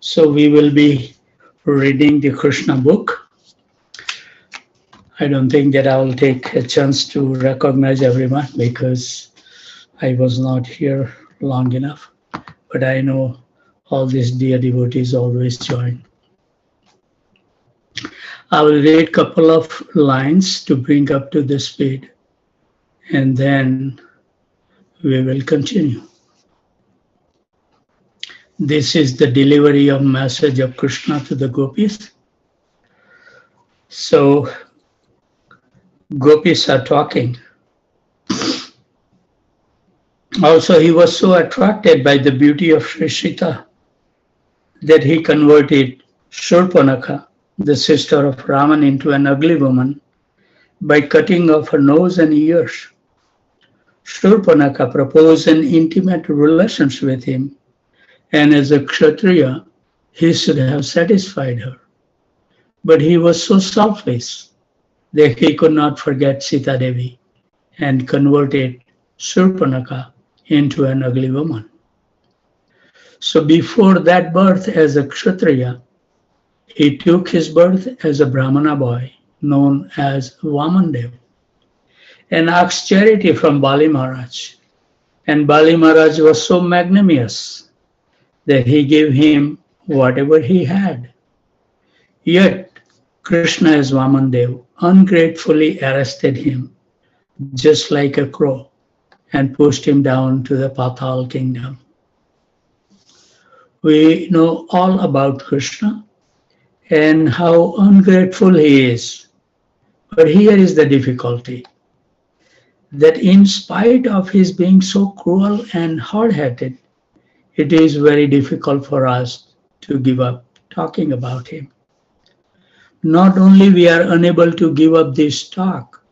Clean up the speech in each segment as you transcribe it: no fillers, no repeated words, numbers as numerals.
So we will be reading the Krishna book. I don't think that I will take a chance to recognize everyone because I was not here long enough. But I know all these dear devotees always join. I will read a couple of lines to bring up to the speed, and then we will continue. This is the delivery of message of Krishna to the gopis. So gopis are talking. Also, he was so attracted by the beauty of Sri Sita that he converted Shurpanakha, the sister of Raman, into an ugly woman by cutting off her nose and ears. Shurpanakha proposed an intimate relationship with him, and as a Kshatriya, he should have satisfied her. But he was so selfish that he could not forget Sita Devi and converted Shurpanakha into an ugly woman. So before that birth as a Kshatriya, he took his birth as a Brahmana boy known as Vamandev and asked charity from Bali Maharaj. And Bali Maharaj was so magnanimous that he gave him whatever he had. Yet Krishna as Vamandev ungratefully arrested him just like a crow and pushed him down to the Patal kingdom. We know all about Krishna and how ungrateful he is. But here is the difficulty, that in spite of his being so cruel and hard-headed, it is very difficult for us to give up talking about him. Not only we are unable to give up this talk,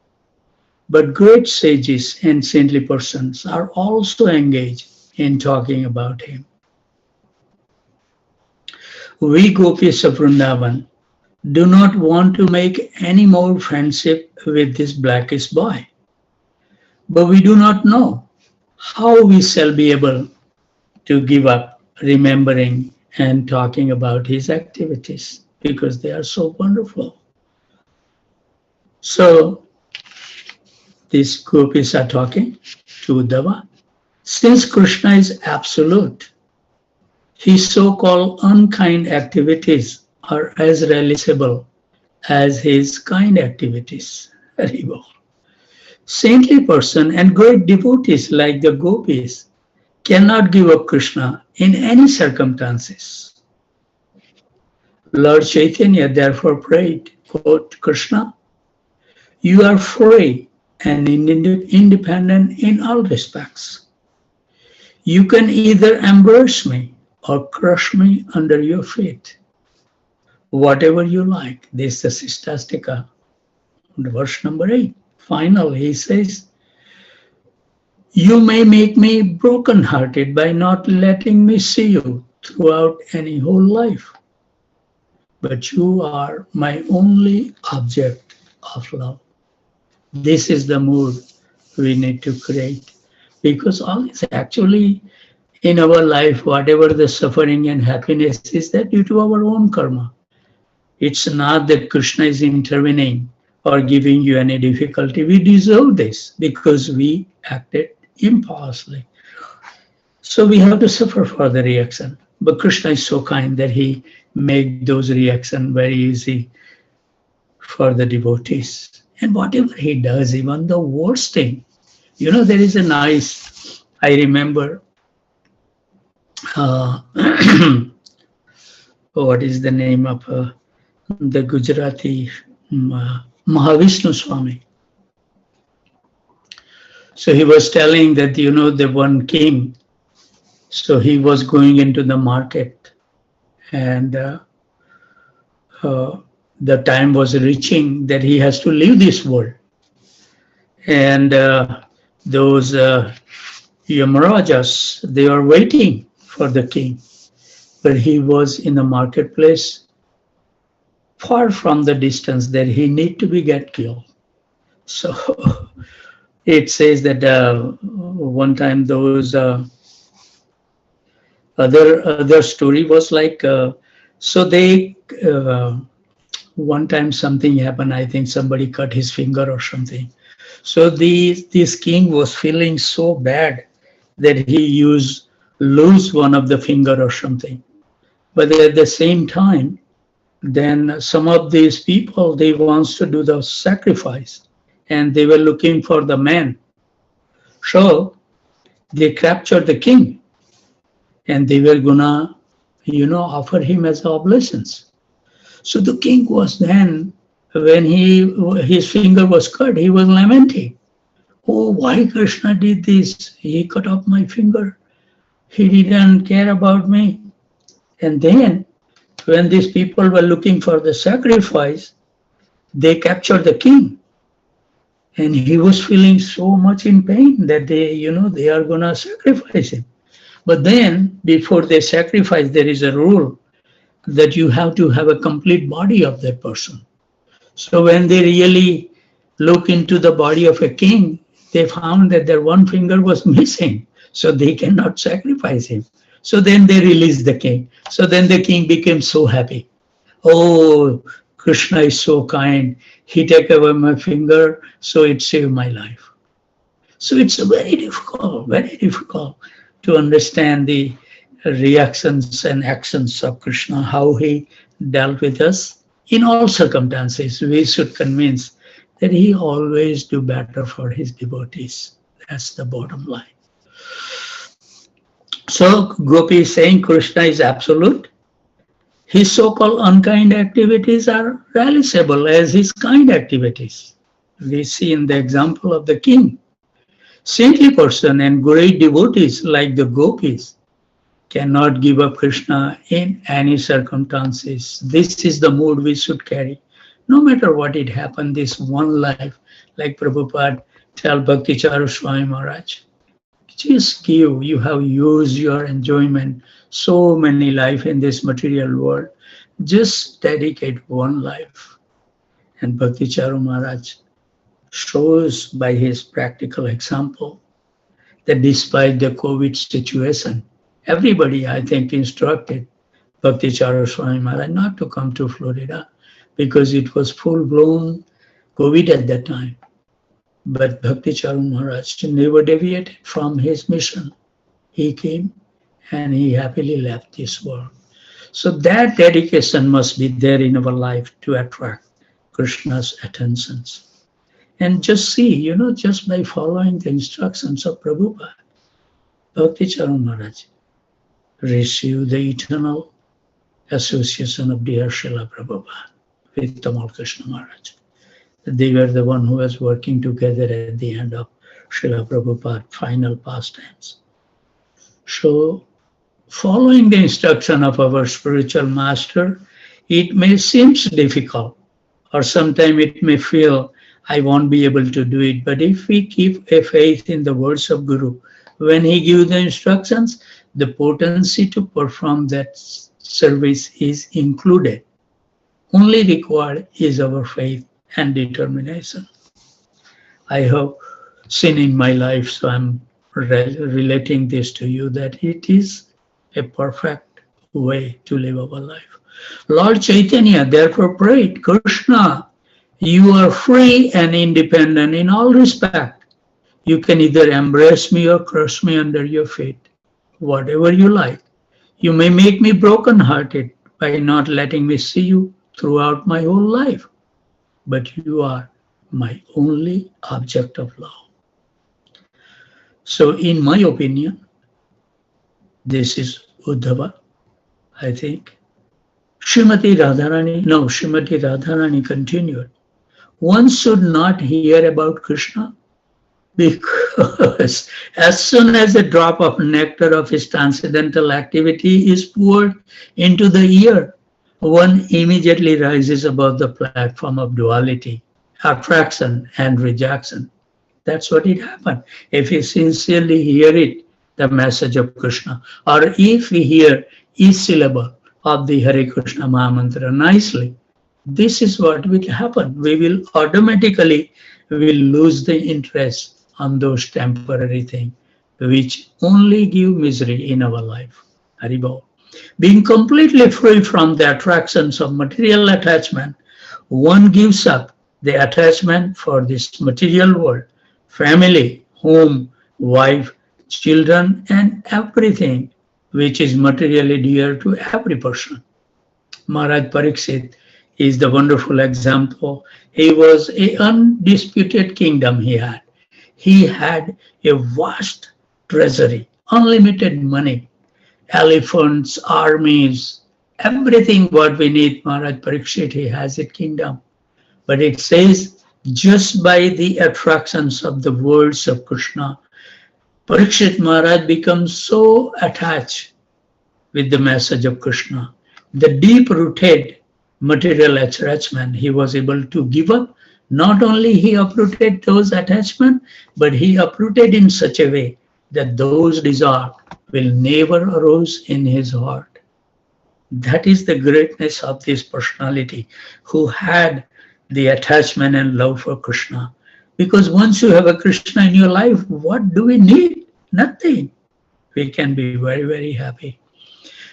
but great sages and saintly persons are also engaged in talking about him. We gopis of Vrindavan do not want to make any more friendship with this blackish boy, but we do not know how we shall be able to give up remembering and talking about his activities because they are so wonderful. So these gopis are talking to Uddhava. Since Krishna is absolute, his so-called unkind activities are as realizable as his kind activities. Haribol. Saintly person and great devotees like the gopis cannot give up Krishna in any circumstances. Lord Chaitanya therefore prayed, quote, Krishna, you are free and independent in all respects. You can either embrace me or crush me under your feet. Whatever you like. This is the Sistastika, verse number 8. Finally, he says, you may make me broken-hearted by not letting me see you throughout any whole life, but you are my only object of love. This is the mood we need to create, because all is actually in our life, whatever the suffering and happiness is, that due to our own karma. It's not that Krishna is intervening or giving you any difficulty. We deserve this because we acted impulsively. So we have to suffer for the reaction. But Krishna is so kind that he made those reactions very easy for the devotees. And whatever he does, even the worst thing, there is a nice, I remember, what is the name of the Gujarati Mahavishnu Swami. So he was telling that, the one king, so he was going into the market and the time was reaching that he has to leave this world. And those Yamarajas, they are waiting for the king. But he was in the marketplace, far from the distance that he need to get killed. So it says that one time those Other story was like, so they one time something happened. I think somebody cut his finger or something. So this king was feeling so bad that he used lose one of the finger or something. But at the same time, then some of these people, they wants to do the sacrifice, and they were looking for the man. So they captured the king, and they were gonna, offer him as oblations. So the king was then, when his finger was cut, he was lamenting. Oh, why Krishna did this? He cut off my finger. He didn't care about me. And then, when these people were looking for the sacrifice, they captured the king. And he was feeling so much in pain that they are going to sacrifice him. But then, before they sacrifice, there is a rule that you have to have a complete body of that person. So when they really look into the body of a king, they found that their one finger was missing. So they cannot sacrifice him. So then they released the king. So then the king became so happy. Oh, Krishna is so kind. He took away my finger, so it saved my life. So it's very difficult to understand the reactions and actions of Krishna, how he dealt with us. In all circumstances, we should convince that he always do better for his devotees. That's the bottom line. So Gopi is saying Krishna is absolute. His so-called unkind activities are realizable as his kind activities. We see in the example of the king. Saintly person and great devotees like the gopis cannot give up Krishna in any circumstances. This is the mood we should carry. No matter what it happened, this one life, like Prabhupada tell Bhakti Charu Swami Maharaj, just give, you have used your enjoyment, so many life in this material world, just dedicate one life. And Bhakti Charu Maharaj shows by his practical example that despite the COVID situation, everybody, I think, instructed Bhakti Charu Swami Maharaj not to come to Florida because it was full-blown COVID at that time. But Bhakti Charu Maharaj never deviated from his mission. He came and he happily left this world. So that dedication must be there in our life to attract Krishna's attentions. And just see, just by following the instructions of Prabhupada, Bhakti Charu Maharaj received the eternal association of dear Srila Prabhupada with Tamal Krishna Maharaj. They were the one who was working together at the end of Srila Prabhupada's final pastimes. So, following the instruction of our spiritual master, it may seem difficult, or sometimes it may feel, I won't be able to do it. But if we keep a faith in the words of Guru, when he gives the instructions, the potency to perform that service is included. Only required is our faith and determination. I have seen in my life, so I'm relating this to you, that it is a perfect way to live our life. Lord Chaitanya therefore prayed, Krishna, you are free and independent in all respect. You can either embrace me or crush me under your feet, whatever you like. You may make me broken-hearted by not letting me see you throughout my whole life, but you are my only object of love. So in my opinion, this is Uddhava, I think. Srimati Radharani continued. One should not hear about Krishna because as soon as a drop of nectar of his transcendental activity is poured into the ear, one immediately rises above the platform of duality, attraction and rejection. That's what it happened. If we sincerely hear it, the message of Krishna, or if we hear each syllable of the Hare Krishna Mahamantra nicely, this is what will happen. We will automatically lose the interest on those temporary things which only give misery in our life. Haribol. Being completely free from the attractions of material attachment, one gives up the attachment for this material world, family, home, wife, children, and everything which is materially dear to every person. Maharaj Pariksit is the wonderful example. He was an undisputed kingdom he had. He had a vast treasury, unlimited money, elephants, armies, everything what we need. Maharaj Pariksit, he has a kingdom. But it says, just by the attractions of the words of Krishna, Pariksit Maharaj becomes so attached with the message of Krishna. The deep-rooted material attachment he was able to give up. Not only he uprooted those attachments, but he uprooted in such a way that those desires will never arise in his heart. That is the greatness of this personality who had the attachment and love for Krishna. Because once you have a Krishna in your life, what do we need? Nothing. We can be very, very happy.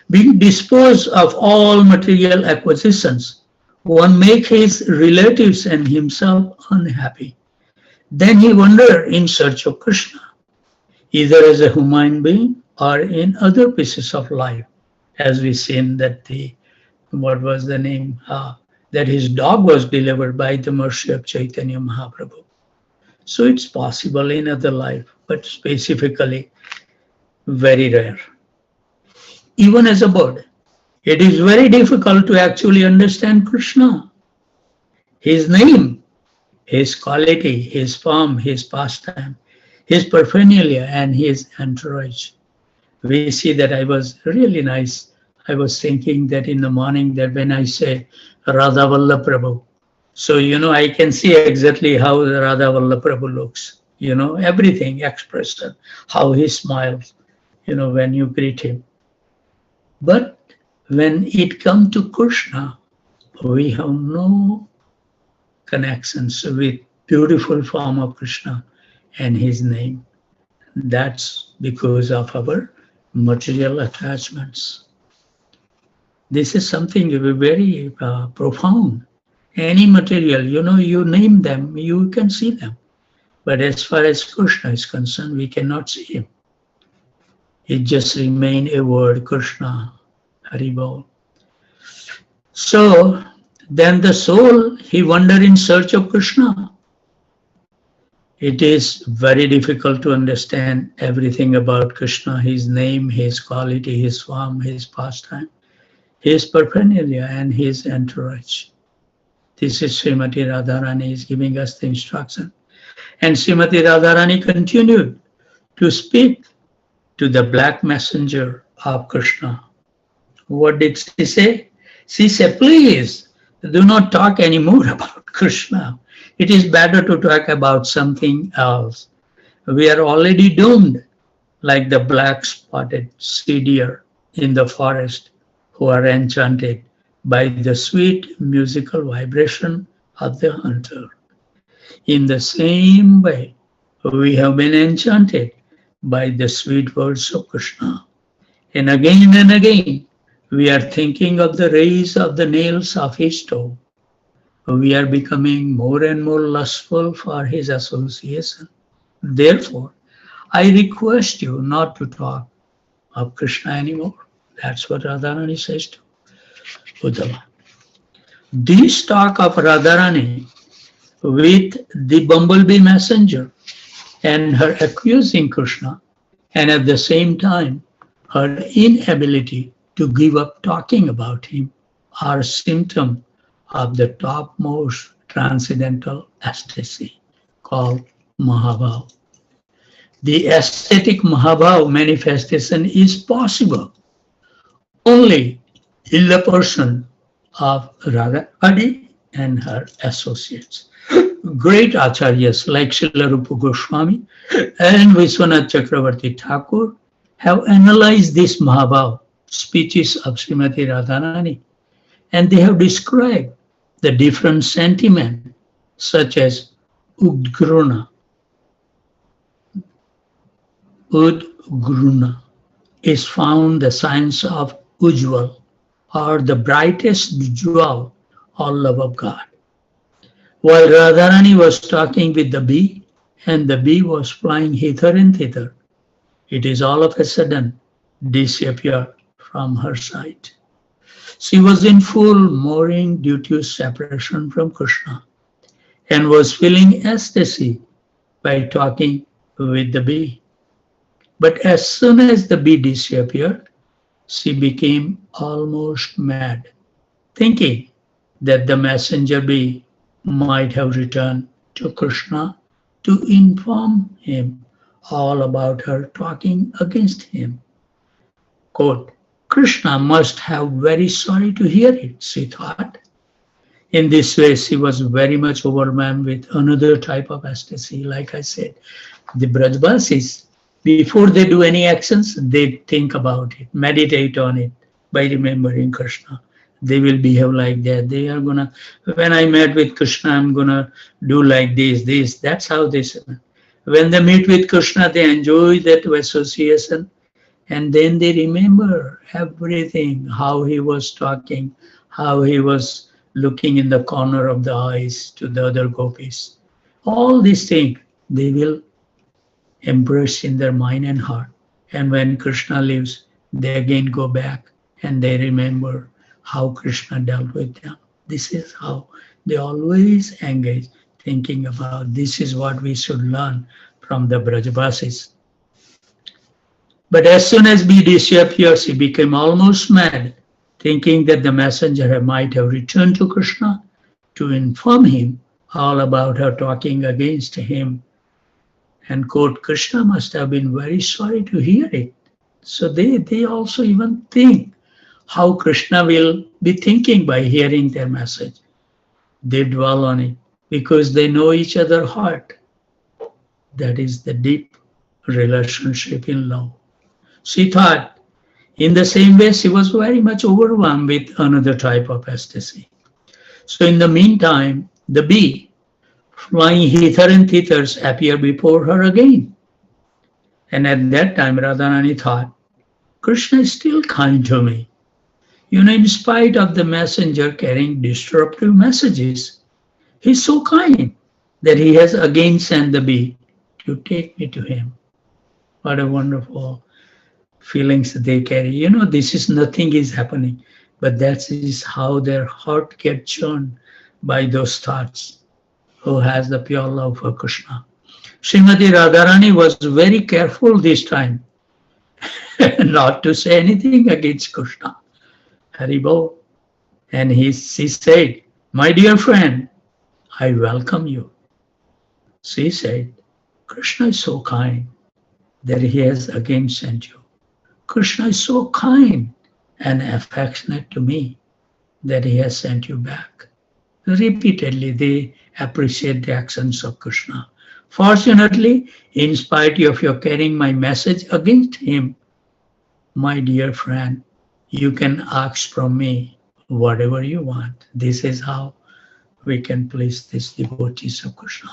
Being disposed of all material acquisitions, one makes his relatives and himself unhappy. Then he wanders in search of Krishna, either as a human being or in other pieces of life, as we seen that what was the name, that his dog was delivered by the mercy of Chaitanya Mahaprabhu. So it's possible in other life, but specifically very rare. Even as a bird, it is very difficult to actually understand Krishna. His name, his quality, his form, his pastime, his paraphernalia, and his entourage. We see that I was really nice. I was thinking that in the morning that when I say Radha Vallabh Prabhu, so I can see exactly how Radha Vallabh Prabhu looks. Everything expressed, how he smiles, when you greet him. But when it comes to Krishna, we have no connections with beautiful form of Krishna and his name. That's because of our material attachments. This is something very profound. Any material, you name them, you can see them. But as far as Krishna is concerned, we cannot see him. It just remains a word, Krishna, Haribol. So then the soul, he wanders in search of Krishna. It is very difficult to understand everything about Krishna, his name, his quality, his form, his pastime, his paraphernalia, and his entourage. This is Srimati Radharani is giving us the instruction. And Srimati Radharani continued to speak to the black messenger of Krishna. What did she say? She said, please do not talk anymore about Krishna. It is better to talk about something else. We are already doomed, like the black spotted sea deer in the forest who are enchanted by the sweet musical vibration of the hunter. In the same way, we have been enchanted by the sweet words of Krishna. And again, we are thinking of the rays of the nails of his toe. We are becoming more and more lustful for his association. Therefore, I request you not to talk of Krishna anymore. That's what Radharani says to Uddhava. This talk of Radharani with the bumblebee messenger and her accusing Krishna, and at the same time, her inability to give up talking about him, are symptoms of the topmost transcendental ecstasy called Mahabhav. The aesthetic Mahabhav manifestation is possible only in the person of Radharani and her associates. Great acharyas like Srila Rupa Goswami and Vishwanath Chakravarti Thakur have analyzed this Mahabhav speeches of Srimati Radharani, and they have described the different sentiments such as Udgruna, is found the science of Ujjwal, or the brightest jewel, or love of God. While Radharani was talking with the bee, and the bee was flying hither and thither, it is all of a sudden disappeared from her sight. She was in full mourning due to separation from Krishna and was feeling ecstasy by talking with the bee. But as soon as the bee disappeared, she became almost mad, thinking that the messenger bee might have returned to Krishna to inform him all about her talking against him. Quote, Krishna must have very sorry to hear it, she thought. In this way, she was very much overwhelmed with another type of ecstasy. Like I said, the Brajbasis, before they do any actions, they think about it, meditate on it by remembering Krishna. They will behave like that. They are gonna, when I met with Krishna, I'm gonna do like this. That's how they say. When they meet with Krishna, they enjoy that association, and then they remember everything, how he was talking, how he was looking in the corner of the eyes to the other gopis. All these things they will embrace in their mind and heart. And when Krishna leaves, they again go back and they remember how Krishna dealt with them. This is how they always engage, thinking about this is what we should learn from the Brajbasis. But as soon as bee disappeared, she became almost mad, thinking that the messenger might have returned to Krishna to inform him all about her talking against him. And quote, Krishna must have been very sorry to hear it. So they also even think how Krishna will be thinking by hearing their message. They dwell on it because they know each other's heart. That is the deep relationship in love. She thought, in the same way, she was very much overwhelmed with another type of ecstasy. So in the meantime, the bee, flying hither and thither, appeared before her again. And at that time, Radharani thought, Krishna is still kind to me. In spite of the messenger carrying disruptive messages, he's so kind that he has again sent the bee to take me to him. What a wonderful feelings they carry. This is nothing is happening, but that is how their heart gets churned by those thoughts. Who has the pure love for Krishna? Srimati Radharani was very careful this time not to say anything against Krishna. Haribol. And she said, my dear friend, I welcome you. She said, Krishna is so kind that he has again sent you. Krishna is so kind and affectionate to me that he has sent you back. Repeatedly, they appreciate the actions of Krishna. Fortunately, in spite of your carrying my message against him, my dear friend, you can ask from me whatever you want. This is how we can please these devotees of Krishna.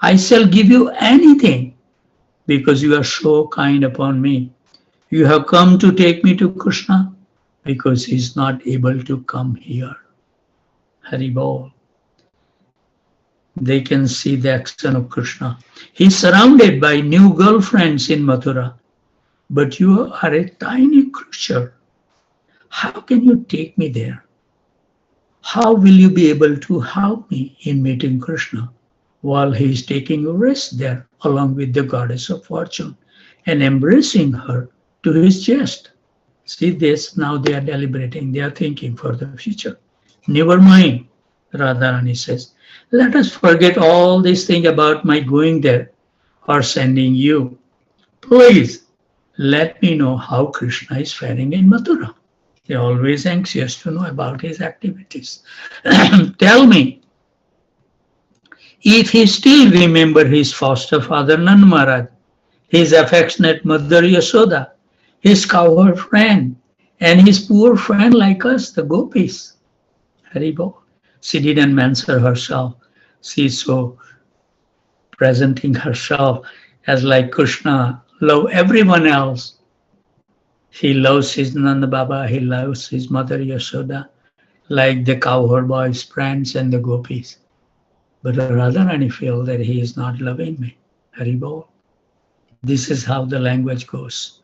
I shall give you anything because you are so kind upon me. You have come to take me to Krishna because he is not able to come here. Haribol. They can see the action of Krishna. He is surrounded by new girlfriends in Mathura, but you are a tiny creature. How can you take me there? How will you be able to help me in meeting Krishna while he is taking a rest there along with the goddess of fortune and embracing her to his chest? See this, now they are deliberating, they are thinking for the future. Never mind, Radharani says, let us forget all this thing about my going there or sending you. Please, let me know how Krishna is faring in Mathura. They're always anxious to know about his activities. Tell me, if he still remembers his foster father Nand Maharaj, his affectionate mother Yashoda, his cowherd friend, and his poor friend like us, the gopis. Haribol. She didn't answer herself. She's so presenting herself as like Krishna, love everyone else. He loves his Nanda Baba, he loves his mother Yashoda, like the cowherd boys, friends, and the gopis. But Radharani feels that he is not loving me. Haribol. This is how the language goes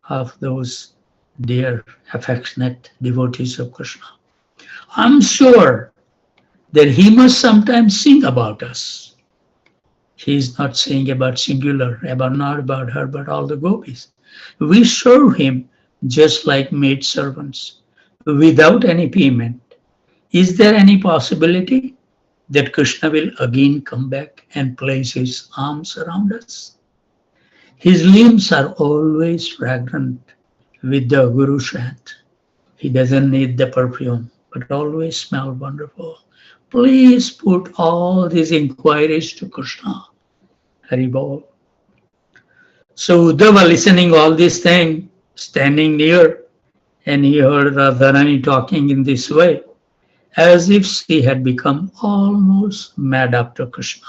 of those dear, affectionate devotees of Krishna. I'm sure that he must sometimes sing about us. He is not saying about singular, about not about her, but all the gopis. We serve him just like maid servants, without any payment. Is there any possibility that Krishna will again come back and place his arms around us? His limbs are always fragrant with the Guru scent. He doesn't need the perfume, but always smell wonderful. Please put all these inquiries to Krishna. Haribol. So Uddhava listening all these things, standing near, and he heard Radharani talking in this way, as if she had become almost mad after Krishna.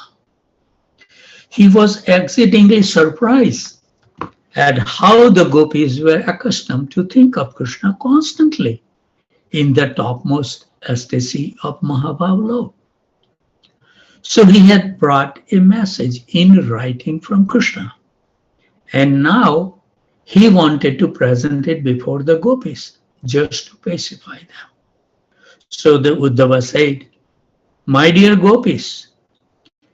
He was exceedingly surprised at how the gopis were accustomed to think of Krishna constantly in the topmost ecstasy of Mahabhav love. So he had brought a message in writing from Krishna, and now he wanted to present it before the gopis just to pacify them. So the Uddhava said, "My dear gopis,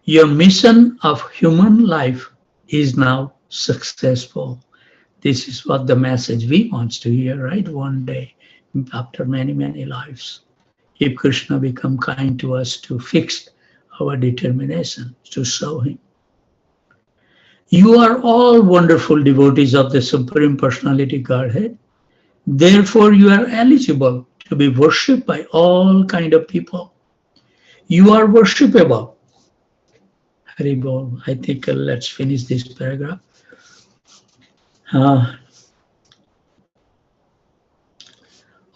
your mission of human life is now successful." This is what the message we want to hear, right? One day, after many, many lives, if Krishna become kind to us to fix our determination to serve him. You are all wonderful devotees of the Supreme Personality Godhead. Therefore, you are eligible to be worshipped by all kind of people. You are worshipable. Haribol. I think let's finish this paragraph.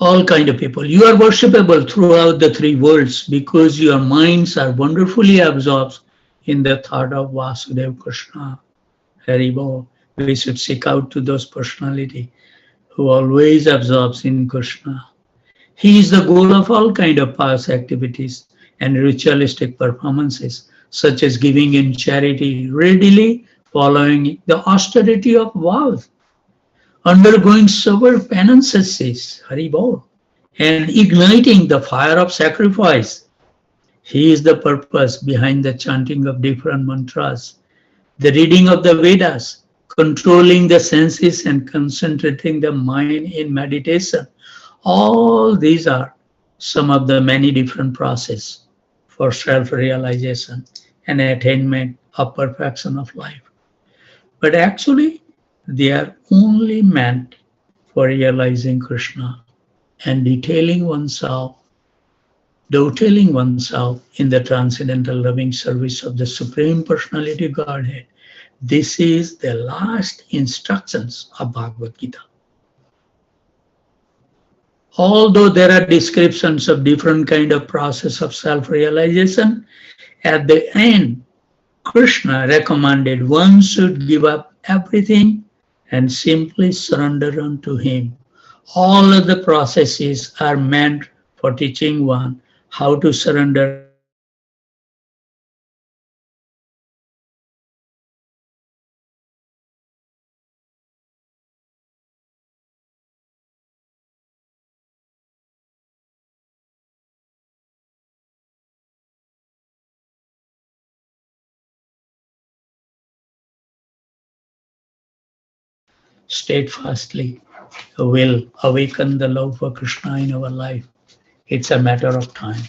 All kind of people. You are worshipable throughout the three worlds because your minds are wonderfully absorbed in the thought of Vasudeva Krishna. Haribol. We should seek out to those personality who always absorbs in Krishna. He is the goal of all kind of pious activities and ritualistic performances, such as giving in charity, readily following the austerity of vows, undergoing severe penances, Haribol, and igniting the fire of sacrifice. He is the purpose behind the chanting of different mantras, the reading of the Vedas, controlling the senses and concentrating the mind in meditation. All these are some of the many different processes for self-realization and attainment of perfection of life. But actually, they are only meant for realizing Krishna and dovetailing oneself in the transcendental loving service of the Supreme Personality Godhead. This is the last instructions of Bhagavad Gita. Although there are descriptions of different kind of process of self-realization, at the end, Krishna recommended one should give up everything and simply surrender unto him. All of the processes are meant for teaching one how to surrender steadfastly will awaken the love for Krishna in our life. It's a matter of time.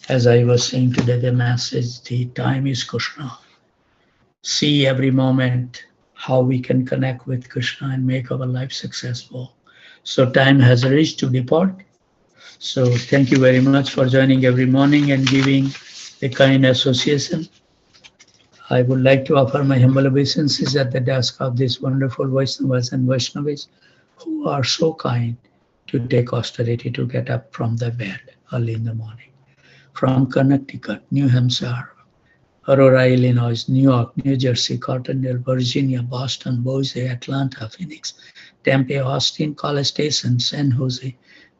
As I was saying today, the message, the time is Krishna. See every moment how we can connect with Krishna and make our life successful. So time has reached to depart. So thank you very much for joining every morning and giving a kind association. I would like to offer my humble obeisances at the desk of these wonderful Vaishnavas and Vaishnavis who are so kind to take austerity to get up from the bed early in the morning. From Connecticut, New Hampshire, Aurora, Illinois, New York, New Jersey, Cottonville, Virginia, Boston, Boise, Atlanta, Phoenix, Tempe, Austin, College Station, San Jose,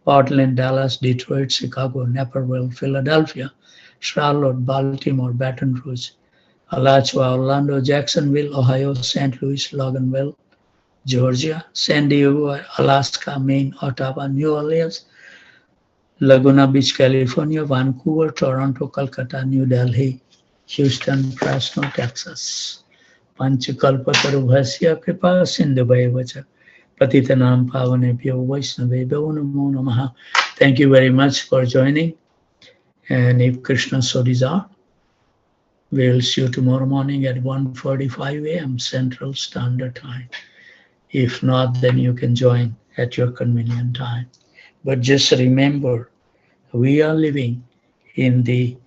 Portland, Dallas, Detroit, Chicago, Naperville, Philadelphia, Charlotte, Baltimore, Baton Rouge, Alachua, Orlando, Jacksonville, Ohio, St. Louis, Loganville, Georgia, San Diego, Alaska, Maine, Ottawa, New Orleans, Laguna Beach, California, Vancouver, Toronto, Calcutta, New Delhi, Houston, Fresno, Texas. Panchakalpatarubhasya kripa sindhuvacha patitanam pavanebhyo vaishnavebhyo namo namaha. Thank you very much for joining. And if Krishna so desire, we'll see you tomorrow morning at 1:45 a.m. Central Standard Time. If not, then you can join at your convenient time. But just remember, we are living in the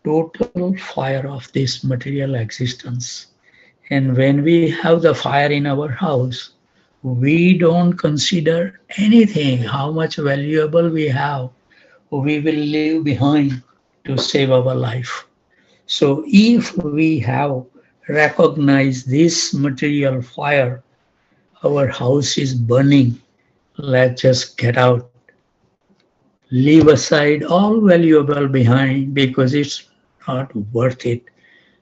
total fire of this material existence. And when we have the fire in our house, we don't consider anything, how much valuable we have, we will leave behind to save our life. So if we have recognized this material fire, our house is burning, let's just get out. Leave aside all valuable behind because it's not worth it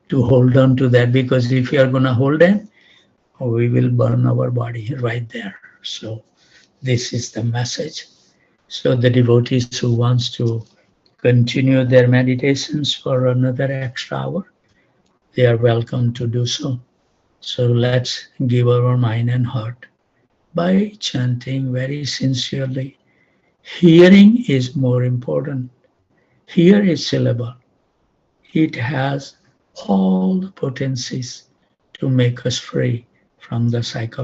to hold on to that, because if you are going to hold on, we will burn our body right there. So this is the message. So the devotees who wants to continue their meditations for another extra hour, they are welcome to do so. So let's give our mind and heart by chanting very sincerely. Hearing is more important. Hear is syllable. It has all the potencies to make us free from the cycle